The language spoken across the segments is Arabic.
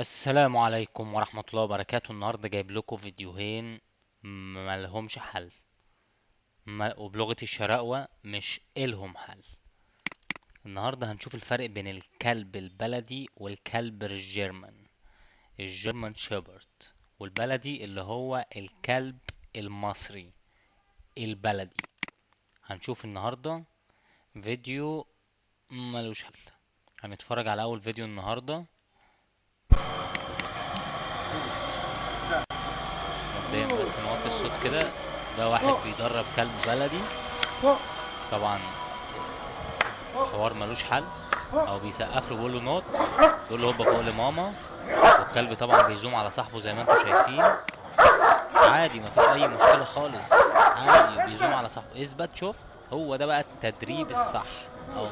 السلام عليكم ورحمة الله وبركاته. النهاردة جايب لكم فيديوهين ملهمش حل، وبلغة الشراقوة مش إلهم حل. النهاردة هنشوف الفرق بين الكلب البلدي والكلب الجيرمان شيبرد، والبلدي اللي هو الكلب المصري البلدي. هنشوف النهاردة فيديو ملوش حل. هنتفرج على أول فيديو النهاردة. مبدئيا بس نوطي الصوت كده. ده واحد بيدرب كلب بلدي، طبعا حوار ملوش حل. او بيسقف له بيقول له نوت، بيقول له هوبا فوق لماما، والكلب طبعا بيزوم على صاحبه زي ما انتم شايفين. عادي مفيش اي مشكله خالص، عادي بيزوم على صاحبه. اثبت، شوف، هو ده بقى التدريب الصح. اهو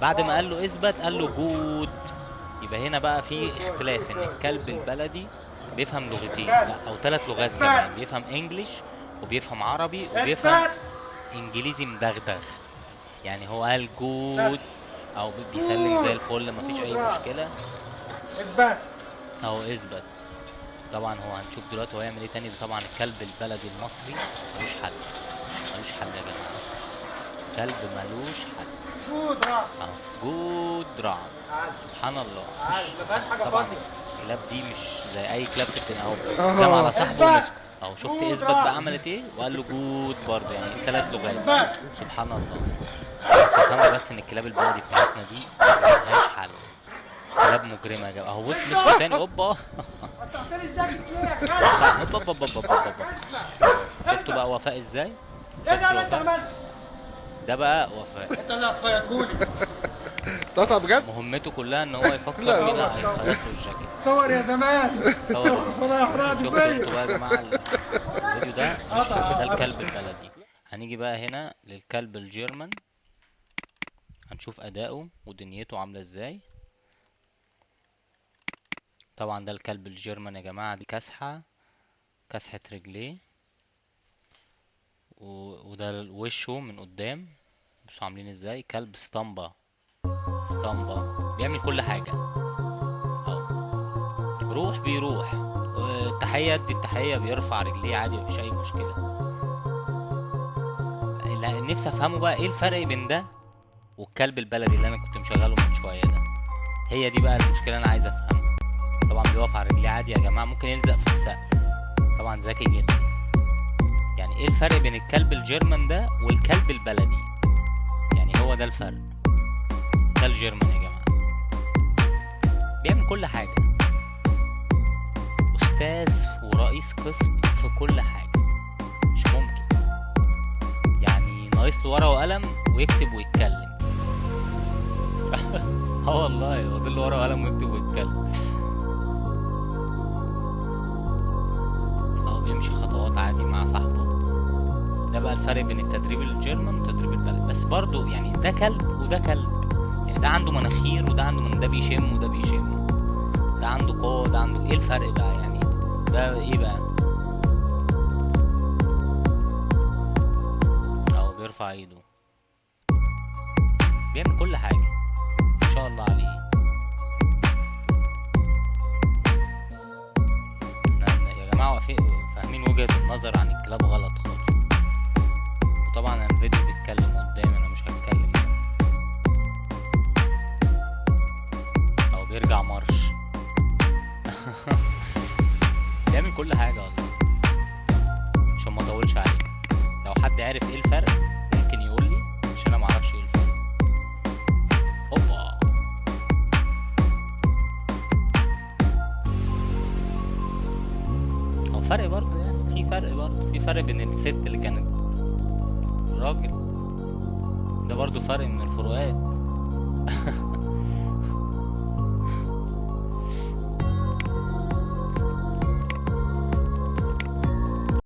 بعد ما قال له اثبت قال له جود. يبقى هنا بقى في اختلاف، ان الكلب البلدي بيفهم لغتين، لا او 3 لغات كمان. بيفهم انجليش وبيفهم عربي وبيفهم انجليزي مدغدغ. يعني هو قال جود او بيسلم زي الفل، مفيش اي مشكله. اثبت اهو اثبت. طبعا هو هنشوف دلوقتي هو هيعمل ايه تاني. ده طبعا الكلب البلدي المصري ملوش حل، ملوش حل يا جماعه. كلب ملوش حل. جود راح اهو جود رعد. سبحان الله. ما فيهاش حاجه طبعا فاضيه. الكلاب دي مش زي اي كلاب في الدنيا. اهو جام على صاحبه ومسكه. اهو شفت اثبت بقى عملت ايه، وقال له جود برضه، يعني 3 لغات. سبحان الله. تفهموا بس ان الكلاب البلدي بتاعتنا دي ملهاش حل، كلاب مجرمه يا جماعه. اهو بص مسكه تاني، اوبا. قطعتني الجاكيت ليه يا لا خالد؟ اوبا اوبا اوبا اوبا اوبا. شفتوا بقى وفاء ازاي؟ ايه ده شفتوا اللي انت وفاء؟ عملته؟ ده بقى وفاء. انت اللي هتخيطهولي. طاطا بجد؟ مهمته كلها ان هو يفكر لا. كده هيخيط له الجاكيت. صور يا زمان. صور يا زمان. والله احرقت شفتوا فيا. بقى يا جماعه الفيديو ده مش ده الكلب البلدي. هنيجي بقى هنا للكلب الجيرمان، هنشوف اداؤه ودنيته عامله ازاي. طبعا ده الكلب الجيرمان يا جماعه، دي كسحه رجليه، وده وشه من قدام. بصوا عاملين ازاي. كلب اسطمبة، بيعمل كل حاجة. اهو روح بيروح، التحية دي التحية، بيرفع رجليه عادي مفيش اي مشكلة. نفسي افهمه بقى ايه الفرق بين ده والكلب البلدي اللي انا كنت مشغله من شوية ده. هي دي بقى المشكلة انا عايز افهمها. طبعا بيقف على رجليه عادي يا جماعة، ممكن يلزق في السقف. طبعا ذكي جدا. يعني ايه الفرق بين الكلب الجيرمان ده والكلب البلدي؟ يعني هو ده الفرق. ده الجيرمان يا جماعة بيعمل كل حاجة، أستاذ ورئيس قسم في كل حاجة. مش ممكن، يعني ناقص له ورقة وقلم ويكتب ويتكلم. اه والله فاضل له ورقة وقلم ويكتب ويتكلم. اهو بيمشي خطوات عادي مع صاحبه. ده بقى الفرق بين التدريب الجيرمان والتدريب البلدي. بس برضو يعني ده كلب وده كلب، يعني ده عنده مناخير وده عنده ده بيشم وده بيشم، ده عنده قوة وده عنده ايه الفرق بقى يعني؟ ده ايه بقى؟ اهو بيرفع ايده، بيعمل كل حاجة ما شاء الله عليه. يا جماعة فاهمين وجهة النظر عن الكلاب غلط خالص. وطبعا أنا الفيديو بيتكلم قدامي، انا مش هتكلم. او بيرجع مارش. بيعمل كل حاجة والله. عشان ما اطولش عليك، لو حد عارف ايه الفرق ممكن يقول لي، عشان انا معرفش ايه الفرق. اوبا. هو فرق برضه، يعني في فرق برضه، في فرق بين الست اللي كانت راجل، ده برضه فرق من الفروقات.